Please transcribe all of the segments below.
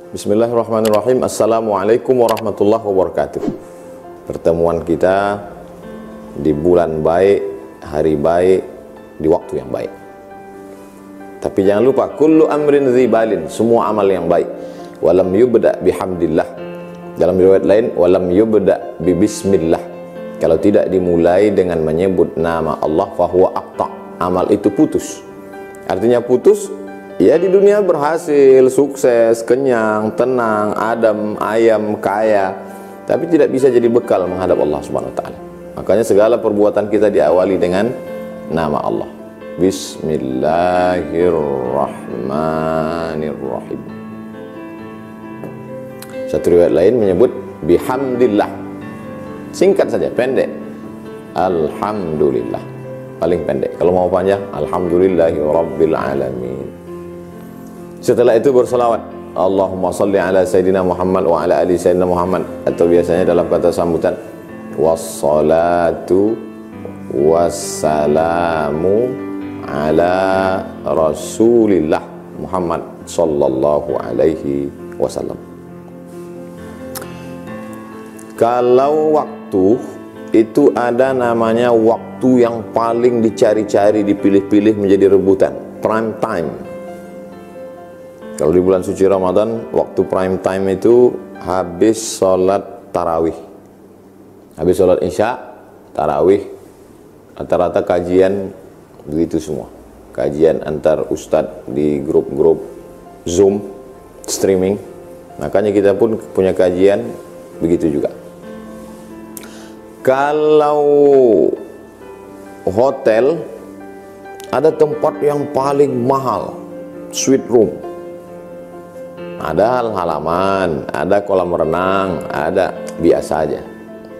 Bismillahirrahmanirrahim. Assalamualaikum warahmatullahi wabarakatuh. Pertemuan kita di bulan baik, hari baik, di waktu yang baik. Tapi jangan lupa, kullu amrin dzibalin, semua amal yang baik. Walam yubda bihamdillah. Dalam riwayat lain, walam yubda bismillah. Kalau tidak dimulai dengan menyebut nama Allah, fahuwa aqta. Amal itu putus. Artinya putus, ya di dunia berhasil, sukses, kenyang, tenang, adem, ayam, kaya, tapi tidak bisa jadi bekal menghadap Allah Subhanahu wa taala. Makanya segala perbuatan kita diawali dengan nama Allah. Bismillahirrahmanirrahim. Satu riwayat lain menyebut bihamdillah. Singkat saja, pendek. Alhamdulillah. Paling pendek. Kalau mau panjang, alhamdulillahirabbil alamin. Setelah itu berselawat, Allahumma salli ala Sayyidina Muhammad wa ala ali Sayyidina Muhammad. Atau biasanya dalam kata sambutan, wassalatu wassalamu ala Rasulillah Muhammad sallallahu alaihi wasallam. Kalau waktu itu ada namanya waktu yang paling dicari-cari, dipilih-pilih menjadi rebutan, prime time. Kalau di bulan suci Ramadan, waktu prime time itu habis sholat tarawih, habis sholat isya, tarawih, rata-rata kajian begitu semua. Kajian antar ustadz di grup-grup Zoom, streaming. Makanya kita pun punya kajian begitu juga. Kalau hotel, ada tempat yang paling mahal, suite room. Ada halaman, ada kolam renang, ada biasa aja.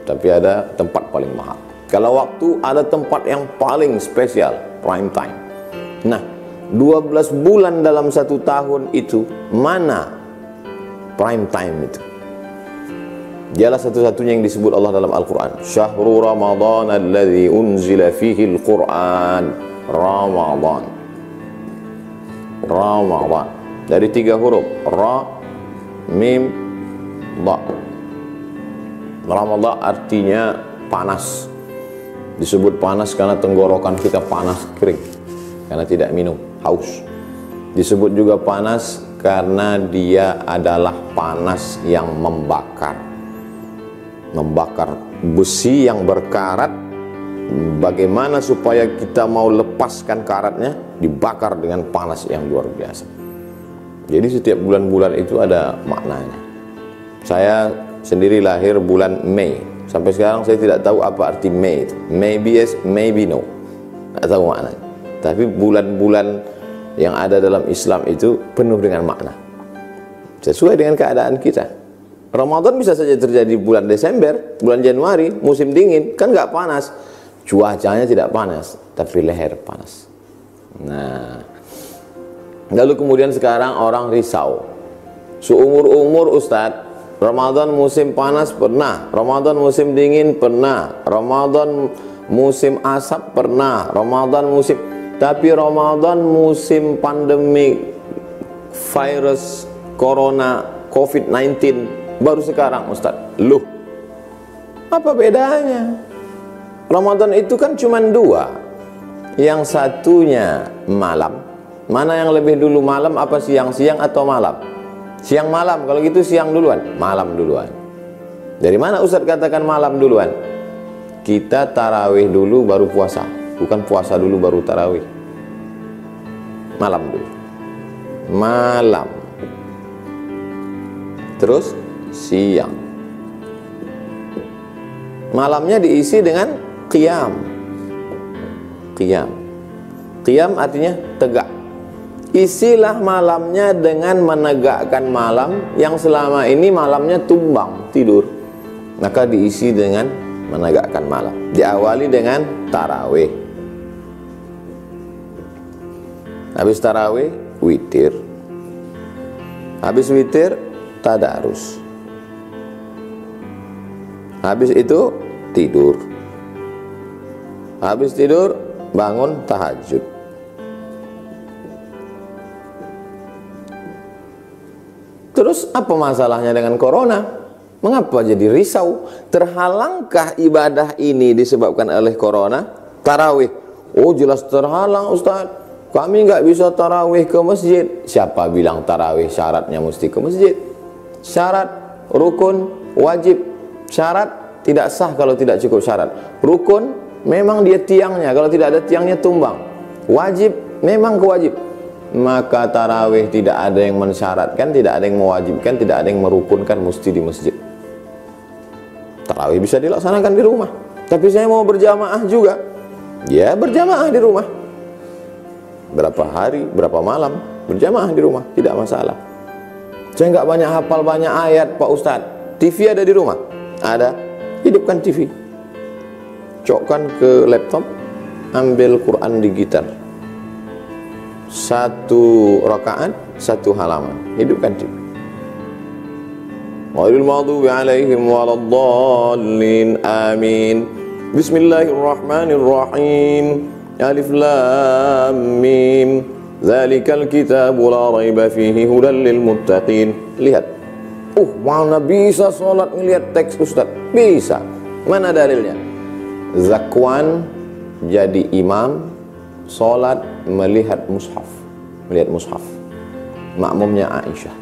Tapi ada tempat paling mahal. Kalau waktu, ada tempat yang paling spesial, prime time. Nah, 12 bulan dalam satu tahun itu, mana prime time itu? Dialah satu-satunya yang disebut Allah dalam Al-Quran. Syahrul Ramadan alladzi unzila fihi Al-Quran. Ramadan. Ramadan. Dari 3 huruf, Ra, Mim, Dha. Ramadan artinya panas. Disebut panas karena tenggorokan kita panas, kering, karena tidak minum, haus. Disebut juga panas karena dia adalah panas yang membakar. Membakar besi yang berkarat. Bagaimana supaya kita mau lepaskan karatnya? Dibakar dengan panas yang luar biasa. Jadi setiap bulan-bulan itu ada maknanya. Saya sendiri lahir bulan Mei. Sampai sekarang saya tidak tahu apa arti Mei itu. Maybe yes, maybe no. Tidak tahu maknanya. Tapi bulan-bulan yang ada dalam Islam itu penuh dengan makna. Sesuai dengan keadaan kita. Ramadan bisa saja terjadi bulan Desember, bulan Januari, musim dingin. Kan nggak panas. Cuacanya tidak panas, tapi leher panas. Nah, lalu kemudian sekarang orang risau. Seumur-umur Ustadz, Ramadan musim panas pernah, Ramadan musim dingin pernah, Ramadan musim asap pernah, Ramadan musim, tapi Ramadan musim pandemi virus corona COVID-19 baru sekarang Ustadz. Loh, apa bedanya? Ramadan itu kan cuma 2. Yang satunya malam. Mana yang lebih dulu, malam apa siang-siang atau malam? Siang malam, kalau gitu siang duluan, malam duluan. Dari mana Ustadz katakan malam duluan? Kita tarawih dulu baru puasa, bukan puasa dulu baru tarawih. Malam dulu. Malam. Terus siang. Malamnya diisi dengan qiyam. Qiyam. Qiyam artinya tegak. Isilah malamnya dengan menegakkan malam yang selama ini malamnya tumbang, tidur. Maka diisi dengan menegakkan malam. Diawali dengan tarawih. Habis tarawih, witir. Habis witir, tadarus. Habis itu tidur. Habis tidur, bangun tahajud. Terus apa masalahnya dengan corona? Mengapa jadi risau? Terhalangkah ibadah ini disebabkan oleh corona? Tarawih. Oh jelas terhalang Ustaz. Kami nggak bisa tarawih ke masjid. Siapa bilang tarawih syaratnya mesti ke masjid? Syarat, rukun, wajib. Syarat tidak sah kalau tidak cukup syarat. Rukun memang dia tiangnya, kalau tidak ada tiangnya tumbang. Wajib memang kewajib. Maka tarawih tidak ada yang mensyaratkan, tidak ada yang mewajibkan, tidak ada yang merukunkan mesti di masjid. Tarawih bisa dilaksanakan di rumah. Tapi saya mau berjamaah juga. Ya berjamaah di rumah. Berapa hari, berapa malam berjamaah di rumah, tidak masalah. Saya nggak banyak hafal banyak ayat Pak Ustadz. TV ada di rumah? Ada. Hidupkan TV. Cokkan ke laptop, ambil Quran di gitar. 1 rakaat 1 halaman. Hidupkan TV. Ghairil maghdubi alaihim waladdallin. Amin. Bismillahirrahmanirrahim. Alif lam mim. Dzalikal kitabu la raiba fihi hudan lil muttaqin. Lihat. Mana bisa sholat ngelihat teks Ustaz? Bisa. Mana dalilnya? Zakwan jadi imam sholat melihat mushaf. Melihat mushaf. Makmumnya Aisyah.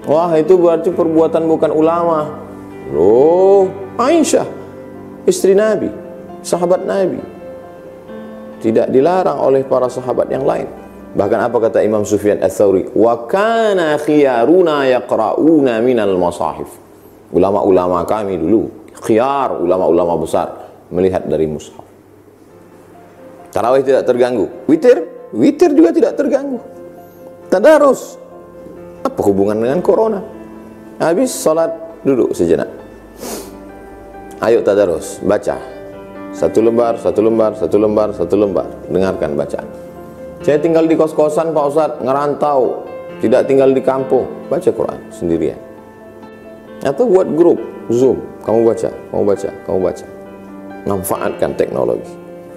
Wah itu berarti perbuatan bukan ulama. Loh, Aisyah istri Nabi, sahabat Nabi, tidak dilarang oleh para sahabat yang lain. Bahkan apa kata Imam Sufyan Ats-Tsauri? Wa kana khiyaruna yaqra'una minal masahif. Ulama-ulama kami dulu, khiyar, ulama-ulama besar, melihat dari mushaf. Tarawih tidak terganggu. Witir juga tidak terganggu. Tadarus, apa hubungan dengan corona? Habis salat duduk sejenak. Ayo tadarus, baca. 1 lembar, 1 lembar, 1 lembar, 1 lembar. Dengarkan bacaan. Saya tinggal di kos-kosan Pak Ustadz, ngerantau, tidak tinggal di kampung. Baca Quran sendirian. Atau buat grup Zoom, kamu baca, kamu baca, kamu baca. Manfaatkan teknologi.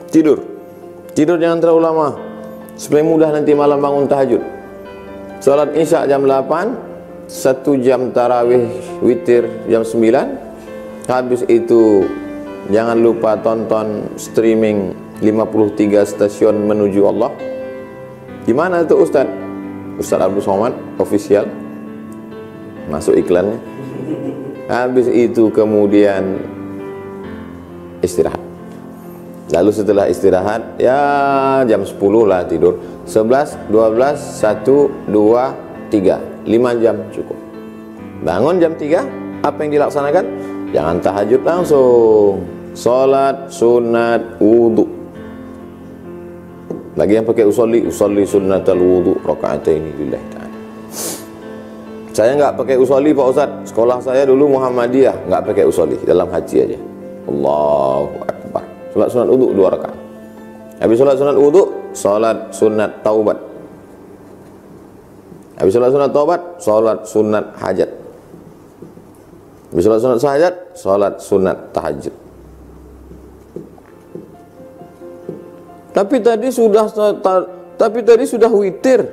Tidur jangan terlalu lama, supaya mudah nanti malam bangun tahajud. Salat Isya jam 8, 1 jam tarawih witir jam 9. Habis itu jangan lupa tonton streaming 53 stasiun menuju Allah. Gimana itu Ustaz? Ustaz Abdul Somad official. Masuk iklannya. Habis itu kemudian istirahat. Lalu setelah istirahat ya jam 10 lah tidur. 11, 12, 1, 2, 3. 5 jam cukup. Bangun jam 3, apa yang dilaksanakan? Jangan tahajud langsung. Salat sunat wudu. Bagi yang pakai usolli sunnatal wudu raka'ataini lillahi ta'ala. Saya nggak pakai usolli Pak Ustaz. Sekolah saya dulu Muhammadiyah, nggak pakai usolli, dalam hati aja. Allahu Akbar. Salat sunat wudu 2 rakaat. Habis salat sunat wudu, salat sunat taubat. Habis salat sunat taubat, salat sunat hajat. Habis salat sunat hajat, salat sunat tahajud. Tapi tadi sudah witir.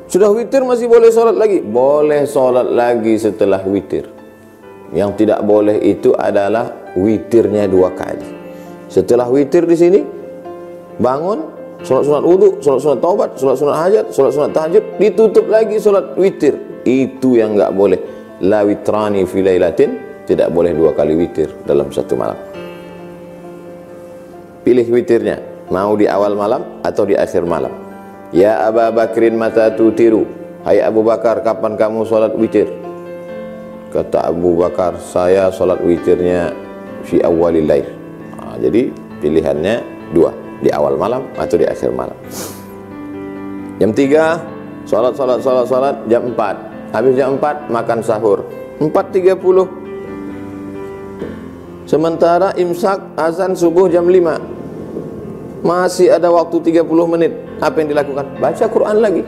Sudah witir masih boleh sholat lagi? Boleh sholat lagi setelah witir. Yang tidak boleh itu adalah witirnya 2 kali. Setelah witir di sini bangun, sholat sunat wudu, sholat sunat taubat, sholat sunat hajat, sholat sunat tahajud, ditutup lagi sholat witir. Itu yang nggak boleh. La witrani fi lailatin, tidak boleh 2 kali witir dalam 1 malam. Pilih witirnya, mau di awal malam atau di akhir malam. Ya Aba Bakrin mata tutiru. Hai Abu Bakar, kapan kamu sholat witir? Kata Abu Bakar, saya sholat witirnya fi awwalil lail. Jadi pilihannya 2, di awal malam atau di akhir malam. Jam 3 sholat jam 4. Habis jam 4 makan sahur 4.30. Sementara imsak azan subuh jam 5. Masih ada waktu 30 menit. Apa yang dilakukan? Baca Quran lagi.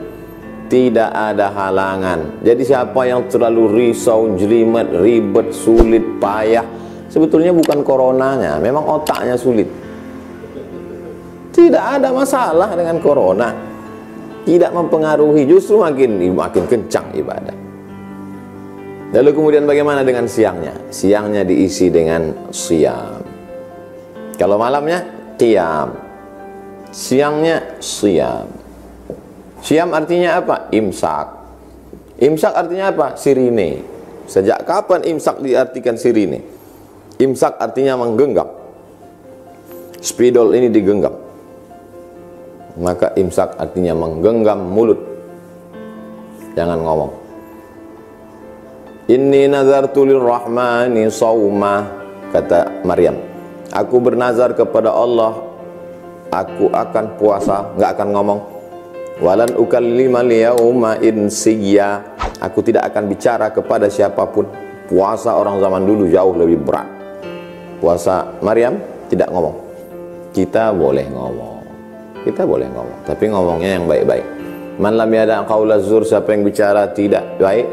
Tidak ada halangan. Jadi siapa yang terlalu risau, jelimet, ribet, sulit, payah, sebetulnya bukan coronanya, memang otaknya sulit. Tidak ada masalah dengan corona. Tidak mempengaruhi, justru makin kencang ibadah. Lalu kemudian bagaimana dengan siangnya? Siangnya diisi dengan siyam. Kalau malamnya qiyam, siangnya siyam. Siyam artinya apa? Imsak. Imsak artinya apa? Sirine. Sejak kapan imsak diartikan sirine? Imsak artinya menggenggam. Spidol ini digenggam. Maka imsak artinya menggenggam mulut. Jangan ngomong. Inni nazartu lirrahmani sawma, kata Maryam. Aku bernazar kepada Allah, aku akan puasa, nggak akan ngomong. Walan ukallima liyauma insiya, aku tidak akan bicara kepada siapapun. Puasa orang zaman dulu jauh lebih berat. Puasa Maryam tidak ngomong. Kita boleh ngomong. Kita boleh ngomong, tapi ngomongnya yang baik-baik. Man lam yada' qaula zur, siapa yang bicara tidak baik,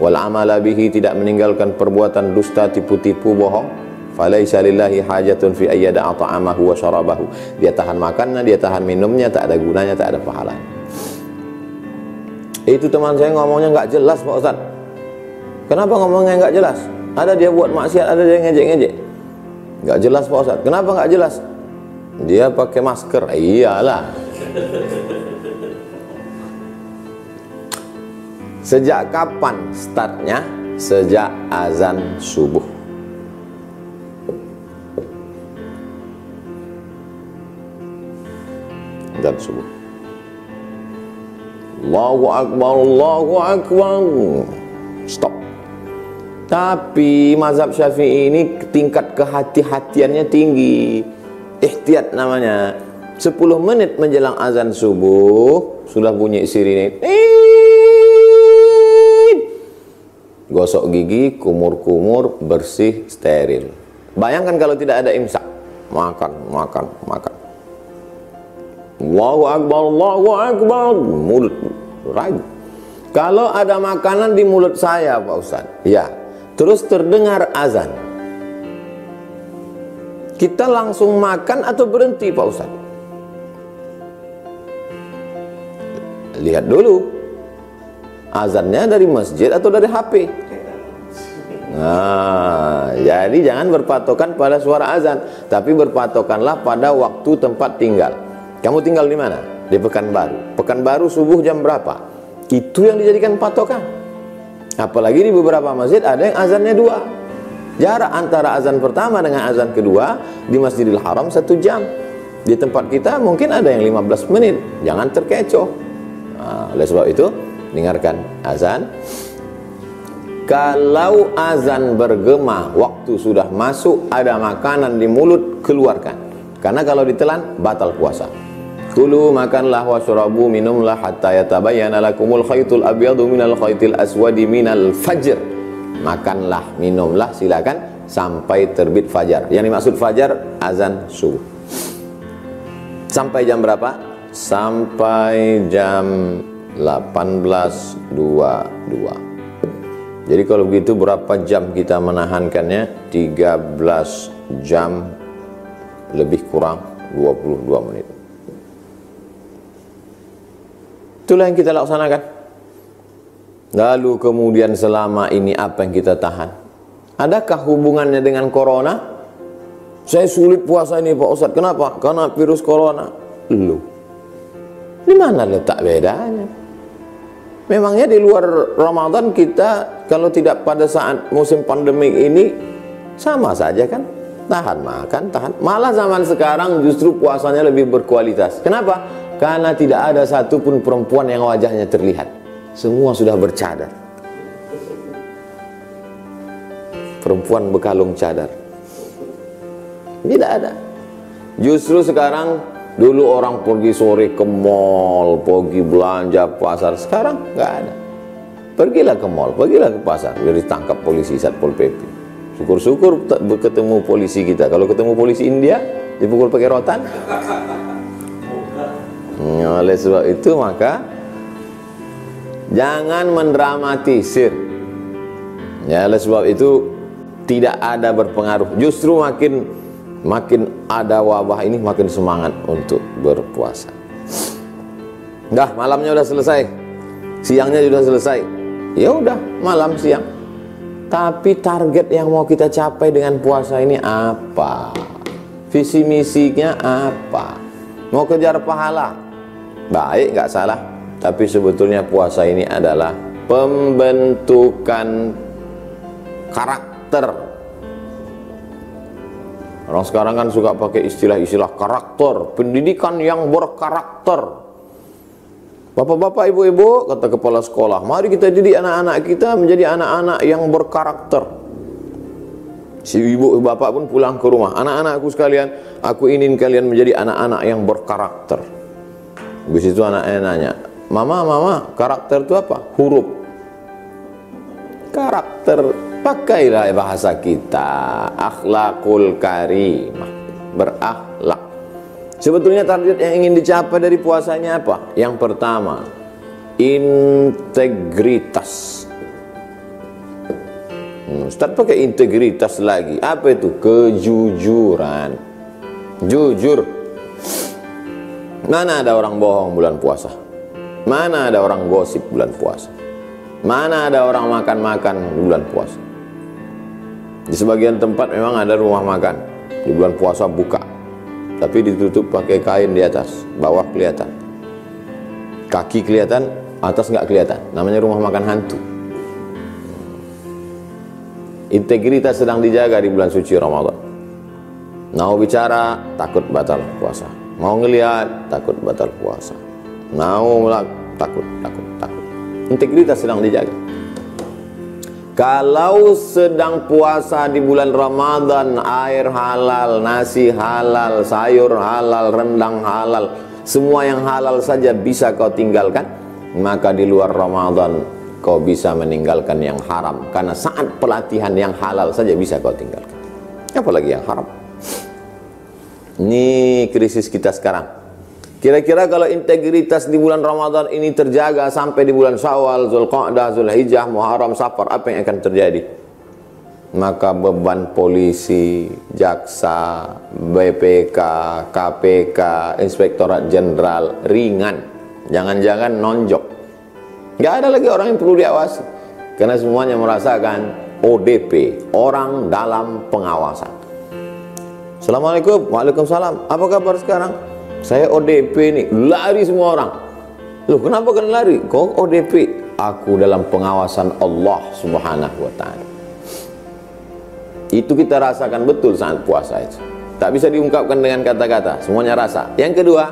wal amala bihi, tidak meninggalkan perbuatan dusta, tipu-tipu, bohong, falaisa lillahi hajatun fi ayyada'a ta'amahu wa syarabahu. Dia tahan makannya, dia tahan minumnya, tak ada gunanya, tak ada pahalanya. Itu teman saya ngomongnya nggak jelas Pak Ustaz. Kenapa ngomongnya nggak jelas? Ada dia buat maksiat, ada dia ngejek-ngejek. Nggak jelas Pak Ustaz. Kenapa nggak jelas? Dia pakai masker. Iyalah. Sejak kapan startnya? Sejak azan subuh. Azan subuh. Allahu Akbar, Allahu Akbar. Stop. Tapi mazhab Syafi'i ini tingkat kehati-hatiannya tinggi. Ihtiyat namanya. 10 menit menjelang azan subuh sudah bunyi sirine. Gosok gigi, kumur-kumur, bersih, steril. Bayangkan kalau tidak ada imsak. Makan. Allahu Akbar, Allahu Akbar. Mulut ragu. Kalau ada makanan di mulut saya Pak Ustaz, ya, terus terdengar azan, kita langsung makan atau berhenti Pak Ustaz? Lihat dulu, azannya dari masjid atau dari HP. Nah, jadi jangan berpatokan pada suara azan, tapi berpatokanlah pada waktu tempat tinggal. Kamu tinggal di mana? Di Pekanbaru. Pekanbaru subuh jam berapa? Itu yang dijadikan patokan. Apalagi di beberapa masjid ada yang azannya 2. Jarak antara azan pertama dengan azan kedua di Masjidil Haram 1 jam. Di tempat kita mungkin ada yang 15 menit. Jangan terkecoh. Nah, oleh sebab itu, dengarkan azan. Kalau azan bergema, waktu sudah masuk, ada makanan di mulut, keluarkan. Karena kalau ditelan, batal puasa. Kulu, makanlah, wasyrabu, minumlah, hatta yatabayyana lakumul khaytul abyadu minal khaytil aswadi minal fajr. Makanlah, minumlah, silakan sampai terbit fajar. Yang dimaksud fajar, azan subuh. Sampai jam berapa? Sampai jam 18.22. Jadi kalau begitu berapa jam kita menahankannya? 13 jam lebih kurang 22 menit. Itulah yang kita laksanakan. Lalu kemudian selama ini apa yang kita tahan? Adakah hubungannya dengan corona? Saya sulit puasa ini Pak Ustadz. Kenapa? Karena virus corona. Loh, di mana letak bedanya? Memangnya di luar Ramadan kita kalau tidak pada saat musim pandemik ini sama saja kan? Tahan makan, tahan. Malah zaman sekarang justru puasanya lebih berkualitas. Kenapa? Karena tidak ada satupun perempuan yang wajahnya terlihat. Semua sudah bercadar. Perempuan berkalung cadar. Tidak ada. Justru sekarang, dulu orang pergi sore ke mall, pergi belanja pasar. Sekarang nggak ada. Pergilah ke mall, pergilah ke pasar. Udah ditangkap polisi Satpol PP. Syukur-syukur ketemu polisi kita. Kalau ketemu polisi India, dipukul pakai rotan. Oleh sebab itu maka jangan mendramatisir. Ya, oleh sebab itu tidak ada berpengaruh. Justru makin ada wabah ini makin semangat untuk berpuasa. Dah, malamnya udah selesai, siangnya sudah selesai, ya udah malam siang. Tapi target yang mau kita capai dengan puasa ini apa? Visi misinya apa? Mau kejar pahala? Baik, nggak salah. Tapi sebetulnya puasa ini adalah pembentukan karakter. Orang sekarang kan suka pakai istilah-istilah karakter, pendidikan yang berkarakter. Bapak-bapak, ibu-ibu, kata kepala sekolah, mari kita didik anak-anak kita menjadi anak-anak yang berkarakter. Si ibu bapak pun pulang ke rumah, anak-anakku sekalian, aku ingin kalian menjadi anak-anak yang berkarakter. Habis itu anaknya nanya, mama, karakter itu apa? Huruf. Karakter, pakailah bahasa kita, akhlakul karimah, berakhlak. Sebetulnya target yang ingin dicapai dari puasanya apa? Yang pertama, integritas. Ustaz pakai integritas lagi. Apa itu? Kejujuran. Jujur. Mana ada orang bohong bulan puasa? Mana ada orang gosip bulan puasa? Mana ada orang makan-makan bulan puasa? Di sebagian tempat memang ada rumah makan di bulan puasa buka, tapi ditutup pakai kain di atas, bawah kelihatan, kaki kelihatan, atas nggak kelihatan. Namanya rumah makan hantu. Integritas sedang dijaga di bulan suci Ramadan. Mau bicara, takut batal puasa. Mau ngelihat, takut batal puasa. Mau takut. Integritas sedang dijaga. Kalau sedang puasa di bulan Ramadan, air halal, nasi halal, sayur halal, rendang halal, semua yang halal saja bisa kau tinggalkan, maka di luar Ramadan kau bisa meninggalkan yang haram. Karena saat pelatihan yang halal saja bisa kau tinggalkan, apalagi yang haram. Ini krisis kita sekarang. Kira-kira kalau integritas di bulan Ramadan ini terjaga sampai di bulan Syawal, Zulqa'dah, Zulhijjah, Muharram, Safar, apa yang akan terjadi? Maka beban polisi, jaksa, BPK, KPK, Inspektorat Jenderal ringan. Jangan-jangan nonjok. Nggak ada lagi orang yang perlu diawasi. Karena semuanya merasakan ODP, orang dalam pengawasan. Assalamualaikum, waalaikumsalam. Apa kabar sekarang? Saya ODP nih, lari semua orang. Loh, kenapa kan lari? Kok ODP? Aku dalam pengawasan Allah Subhanahu wa ta'ala. Itu kita rasakan betul saat puasa itu. Tak bisa diungkapkan dengan kata-kata, semuanya rasa. Yang kedua,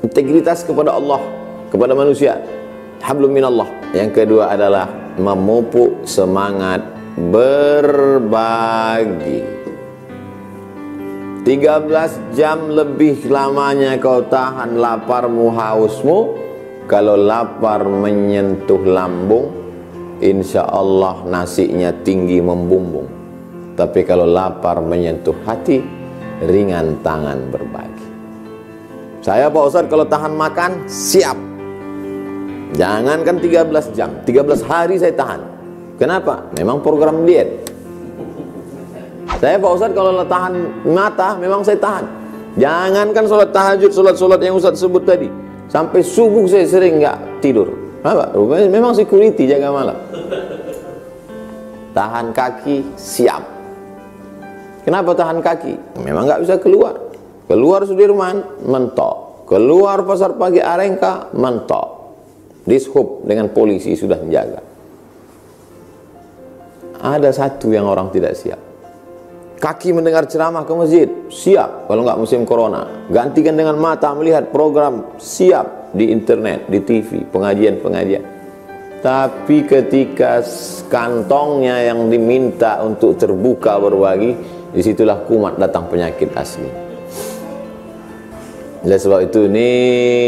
integritas kepada Allah, kepada manusia. Hablum minallah. Yang kedua adalah memupuk semangat berbagi. 13 jam lebih lamanya kau tahan laparmu, hausmu. Kalau lapar menyentuh lambung, insya Allah nasinya tinggi membumbung. Tapi kalau lapar menyentuh hati, ringan tangan berbagi. Saya Pak Ustadz kalau tahan makan, siap. Jangankan 13 jam, 13 hari saya tahan. Kenapa? Memang program diet. Saya Pak Ustadz kalau tahan mata, memang saya tahan. Jangankan sholat tahajud, sholat yang Ustadz sebut tadi, sampai subuh saya sering nggak tidur. Apa? Memang security jaga malam. Tahan kaki, siap. Kenapa tahan kaki? Memang nggak bisa keluar. Keluar Sudirman, mentok. Keluar Pasar Pagi Arengka, mentok. Dishub dengan polisi sudah menjaga. Ada satu yang orang tidak siap. Kaki mendengar ceramah ke masjid, siap kalau nggak musim corona. Gantikan dengan mata melihat program, siap di internet, di TV, pengajian-pengajian. Tapi ketika kantongnya yang diminta untuk terbuka berbagi, disitulah kumat datang penyakit asli. Oleh sebab itu ini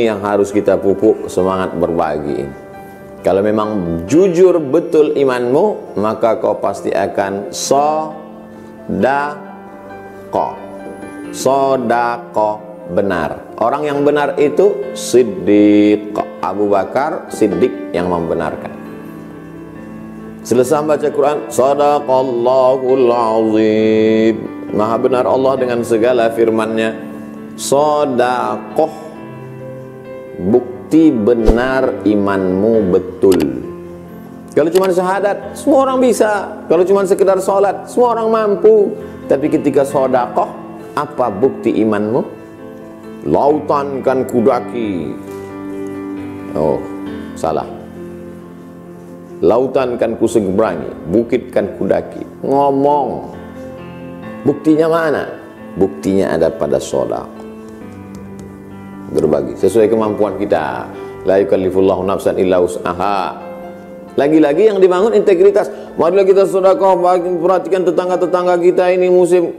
yang harus kita pupuk, semangat berbagi. Kalau memang jujur betul imanmu, maka kau pasti akan sodako benar. Orang yang benar itu Siddiq. Abu Bakar Siddiq yang membenarkan. Selesai baca Quran, Sadaqallahul azim. Maha benar Allah dengan segala firman-Nya. Sodakoh, bukti benar imanmu betul. Kalau cuma syahadat, semua orang bisa. Kalau cuma sekedar sholat, semua orang mampu. Tapi ketika sedekah, apa bukti imanmu? Lautan kan kudaki. Oh, salah. Lautan kan kuseberangi, bukit kan kudaki. Ngomong. Buktinya mana? Buktinya ada pada sedekah. Berbagi sesuai kemampuan kita. La yukallifullahu nafsan illa wus'aha. Lagi-lagi yang dibangun integritas. Marilah kita sedekah, perhatikan tetangga-tetangga kita ini musim.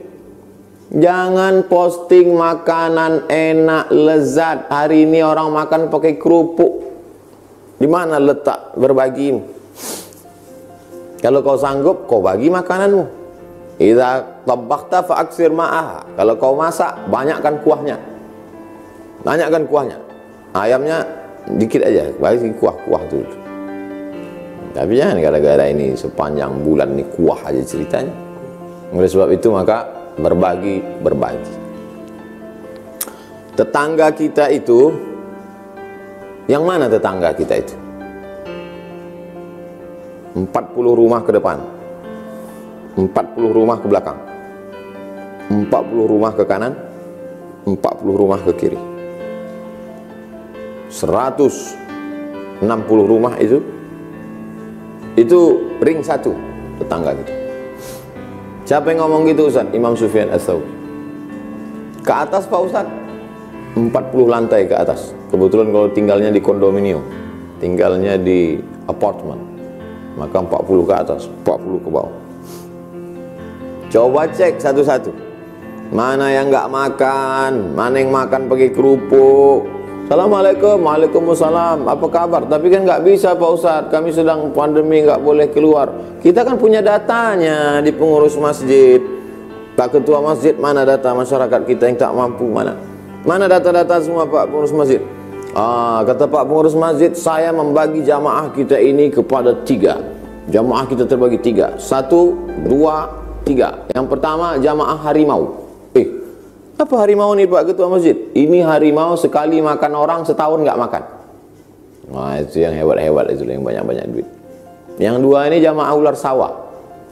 Jangan posting makanan enak, lezat. Hari ini orang makan pakai kerupuk. Di mana letak berbagi? Kalau kau sanggup, kau bagi makananmu. Idza tabakhta fa aksir ma'aha. Kalau kau masak, banyakkan kuahnya. Banyakkan kuahnya. Ayamnya dikit aja, bagi kuah-kuah dulu. Tapi jangan gara-gara ini sepanjang bulan ini kuah aja ceritanya. Oleh sebab itu maka berbagi. Tetangga kita itu, yang mana tetangga kita itu? 40 rumah ke depan, 40 rumah ke belakang, 40 rumah ke kanan, 40 rumah ke kiri. 160 rumah itu ring satu tetangga kita. Siapa yang ngomong gitu Ustaz? Imam Sufyan Ats-Tsauri. Ke atas Pak Ustaz, 40 lantai ke atas. Kebetulan kalau tinggalnya di kondominium, tinggalnya di apartemen, maka 40 ke atas, 40 ke bawah. Coba cek satu-satu. Mana yang nggak makan, mana yang makan pakai kerupuk. Assalamualaikum, waalaikumsalam, apa kabar? Tapi kan nggak bisa Pak Ustadz, kami sedang pandemi, nggak boleh keluar. Kita kan punya datanya di pengurus masjid. Pak Ketua Masjid, mana data masyarakat kita yang tak mampu, mana data-data semua Pak Pengurus Masjid? Kata Pak Pengurus Masjid, saya membagi jamaah kita ini kepada 3. Jamaah kita terbagi 3. 1, 2, 3. Yang pertama jamaah harimau. Apa harimau nih Pak Ketua Masjid? Ini harimau sekali makan orang setahun nggak makan. Nah itu yang hebat-hebat, itu yang banyak-banyak duit. Yang 2 ini jamaah ular sawah.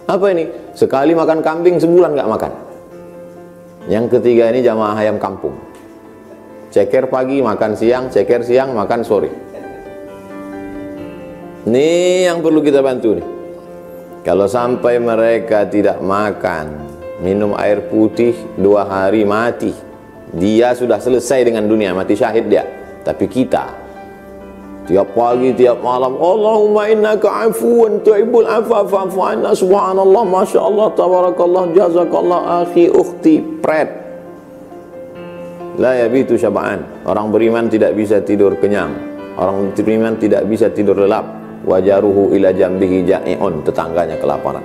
Apa ini? Sekali makan kambing sebulan nggak makan. Yang ketiga ini jamaah ayam kampung. Ceker pagi makan siang, ceker siang makan sore. Ini yang perlu kita bantu nih. Kalau sampai mereka tidak makan, minum air putih 2 hari mati, dia sudah selesai dengan dunia, mati syahid dia. Tapi kita tiap pagi tiap malam, Allahumma innaka afuwan tuhibbul afwa fa'fu anna, subhanallah, masyaallah, tabarakallah, jazakallah, akhi ukhti, pret. La yabitu syab'an. Orang beriman tidak bisa tidur kenyang, orang beriman tidak bisa tidur lelap. Wajaruhu ila jambihi ja'i'un, tetangganya kelaparan.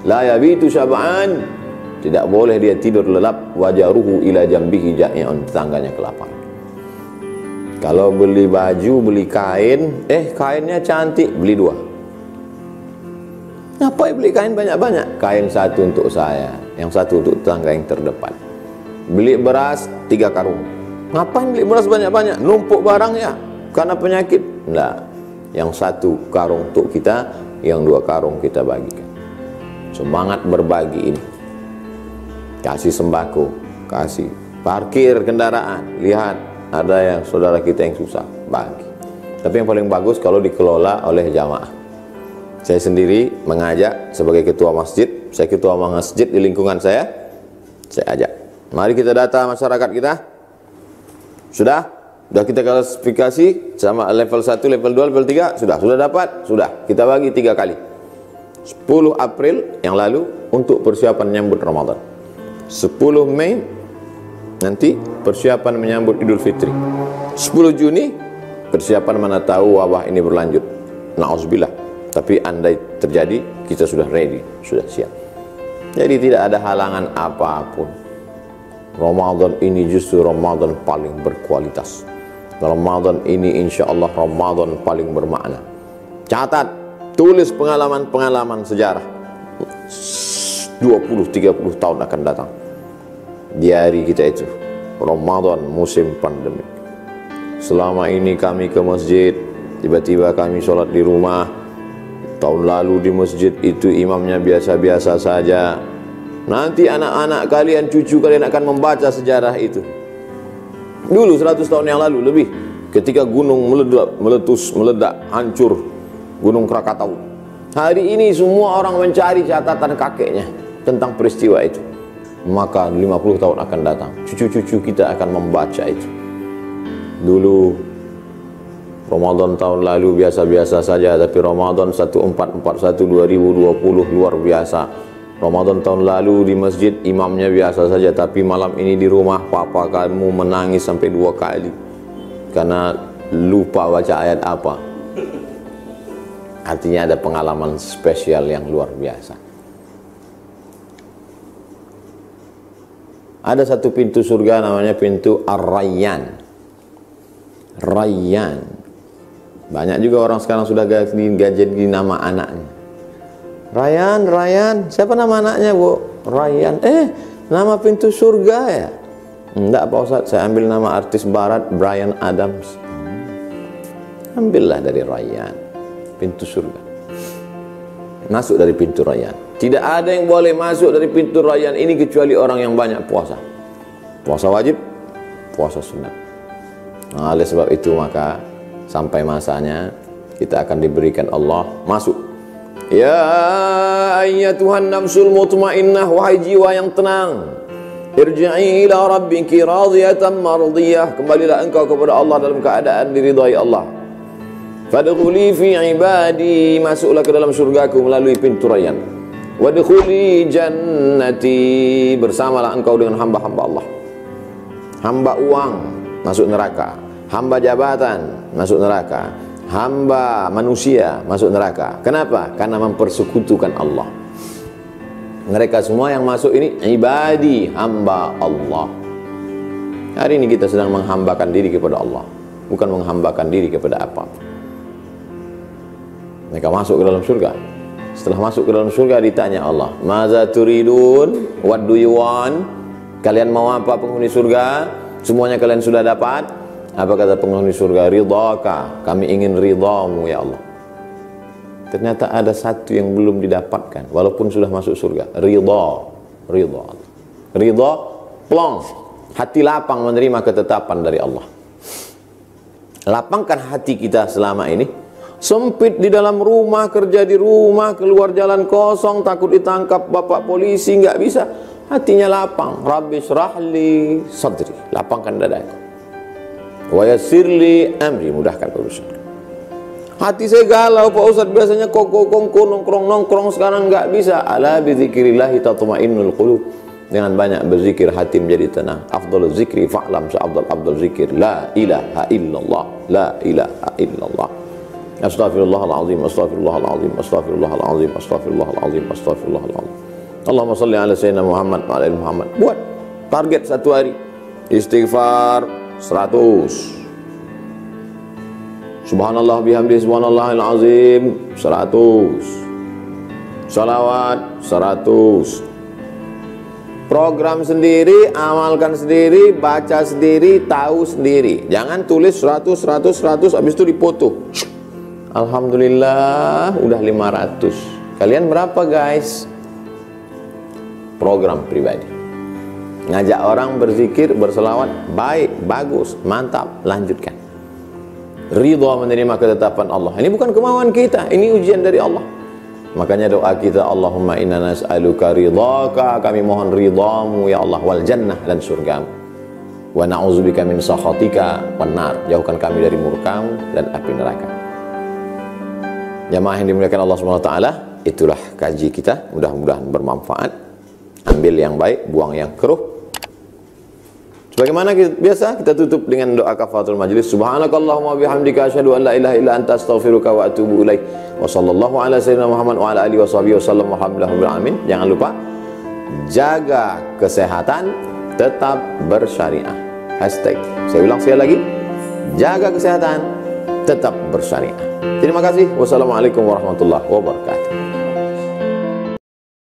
La yabitu syab'an, tidak boleh dia tidur lelap. Wajaruhu ila jambihi ja'i'un, tetangganya kelaparan. Kalau beli baju, beli kain, kainnya cantik, beli 2. Ngapain beli kain banyak-banyak? Kain 1 untuk saya, yang 1 untuk tetangga yang terdepan. Beli beras 3 karung. Ngapain beli beras banyak-banyak? Numpuk barang ya, karena penyakit. Enggak, yang 1 karung untuk kita, yang 2 karung kita bagikan. Semangat berbagi ini. Kasih sembako, kasih parkir kendaraan. Lihat, ada yang saudara kita yang susah, bagi. Tapi yang paling bagus kalau dikelola oleh jamaah. Saya sendiri mengajak sebagai ketua masjid, saya ketua masjid di lingkungan saya ajak. Mari kita data masyarakat kita. Sudah kita klasifikasi sama level 1, level 2, level 3, sudah dapat, kita bagi 3 kali. 10 April yang lalu untuk persiapan menyambut Ramadan. 10 Mei nanti persiapan menyambut Idul Fitri. 10 Juni persiapan mana tahu wabah ini berlanjut. Na'udzubillah. Tapi andai terjadi, kita sudah ready, sudah siap. Jadi tidak ada halangan apapun. Ramadan ini justru Ramadan paling berkualitas. Ramadan ini insya Allah Ramadan paling bermakna. Catat, tulis pengalaman-pengalaman sejarah 20-30 tahun akan datang. Di hari kita itu Ramadan musim pandemi. selama ini kami ke masjid, tiba-tiba kami sholat di rumah. Tahun lalu di masjid itu imamnya biasa-biasa saja. Nanti anak-anak kalian, cucu kalian akan membaca sejarah itu. Dulu 100 tahun yang lalu lebih, ketika gunung meledak, hancur Gunung Krakatau. Hari ini semua orang mencari catatan kakeknya tentang peristiwa itu. Maka 50 tahun akan datang, cucu-cucu kita akan membaca itu. Dulu Ramadan tahun lalu biasa-biasa saja, tapi Ramadan 1441 2020 luar biasa. Ramadan tahun lalu di masjid imamnya biasa saja, tapi malam ini di rumah papa kamu menangis sampai 2 kali karena lupa baca ayat apa. Artinya ada pengalaman spesial yang luar biasa. Ada satu pintu surga namanya pintu Ar-Rayyan. Rayyan. Banyak juga orang sekarang sudah ganti nama anaknya. Rayyan, siapa nama anaknya, Bu? Rayyan. Nama pintu surga ya? Enggak, Pak Ustaz, saya ambil nama artis barat Bryan Adams. Ambillah dari Rayyan, pintu surga. Masuk dari pintu Rayyan. Tidak ada yang boleh masuk dari pintu Rayyan ini kecuali orang yang banyak puasa. Puasa wajib, puasa sunat. Nah, oleh sebab itu maka sampai masanya kita akan diberikan Allah masuk. Ya ayyatuhan nafsul mutmainnah, wahai jiwa yang tenang, irji'i ila rabbiki radiyatan mardiyah, kembalilah engkau kepada Allah dalam keadaan diridhai Allah. Fadkhuli fi ibadi, masuklah ke dalam surgaku melalui pintu Rayyan. Wadkhuli jannati, bersamalah engkau dengan hamba-hamba Allah. Hamba uang masuk neraka, hamba jabatan masuk neraka, hamba manusia masuk neraka. Kenapa? Karena mempersekutukan Allah. Mereka semua yang masuk ini ibadi, hamba Allah. Hari ini kita sedang menghambakan diri kepada Allah, bukan menghambakan diri kepada apa-apa. Mereka masuk ke dalam surga. Setelah masuk ke dalam surga ditanya Allah, "Maza turidun? What do you want?" Kalian mau apa penghuni surga? Semuanya kalian sudah dapat. Apa kata penghuni surga? Ridhaka, kami ingin ridhamu ya Allah. Ternyata ada satu yang belum didapatkan walaupun sudah masuk surga. Ridha, plong, hati lapang menerima ketetapan dari Allah. Lapangkan hati kita selama ini. Sempit di dalam rumah, kerja di rumah, keluar jalan kosong, takut ditangkap bapak polisi, nggak bisa. Hatinya lapang. Rabbi syrahli sadri, lapangkan dadaku. Wa yassirli amri, mudahkan urusan. Hati saya galau Pak Ustaz, biasanya nongkrong, sekarang nggak bisa. Ala bidzikrillahi tatma'innul qulub. Dengan banyak berzikir hati menjadi tenang. Afdhalul zikri fa'lam afdal zikir la ilaha illallah, la ilaha illallah. Astaghfirullahaladzim, astaghfirullahaladzim, astaghfirullahaladzim, astaghfirullahaladzim, astaghfirullahaladzim. Allahumma salli ala sayyidina Muhammad wa ala ali Muhammad. Buat target satu hari istighfar 100, subhanallah bihamdi subhanallahil azim 100, salawat 100. Program sendiri, amalkan sendiri, baca sendiri, tahu sendiri. Jangan tulis 100 habis itu dipoto. Alhamdulillah udah 500. Kalian berapa guys? Program pribadi. Ngajak orang berzikir, berselawat, baik, bagus, mantap, lanjutkan. Ridha, menerima ketetapan Allah. Ini bukan kemauan kita, ini ujian dari Allah. Makanya doa kita, Allahumma inna nas'aluka ridhaka, kami mohon ridhamu ya Allah, wal jannah, dan surgamu. Wa na'udzubika min sakhatika wan nar, jauhkan kami dari murkamu dan api neraka. Jamaah yang dimuliakan Allah SWT, itulah kaji kita, mudah-mudahan bermanfaat. Ambil yang baik, buang yang keruh. Sebagaimana biasa kita tutup dengan doa kafaratul majlis. Subhanakallahumma bihamdika asyhadu an la ilaha illa anta astaghfiruka wa atubu ilaik. Wa sallallahu ala sayyidina Muhammad wa ala alihi washabihi wasallam walhamdulillahi alamin. Jangan lupa jaga kesehatan, tetap bersyariah. Hashtag. Saya ulang sekali lagi. Jaga kesehatan, tetap bersyariah. Terima kasih. Wassalamualaikum warahmatullahi wabarakatuh.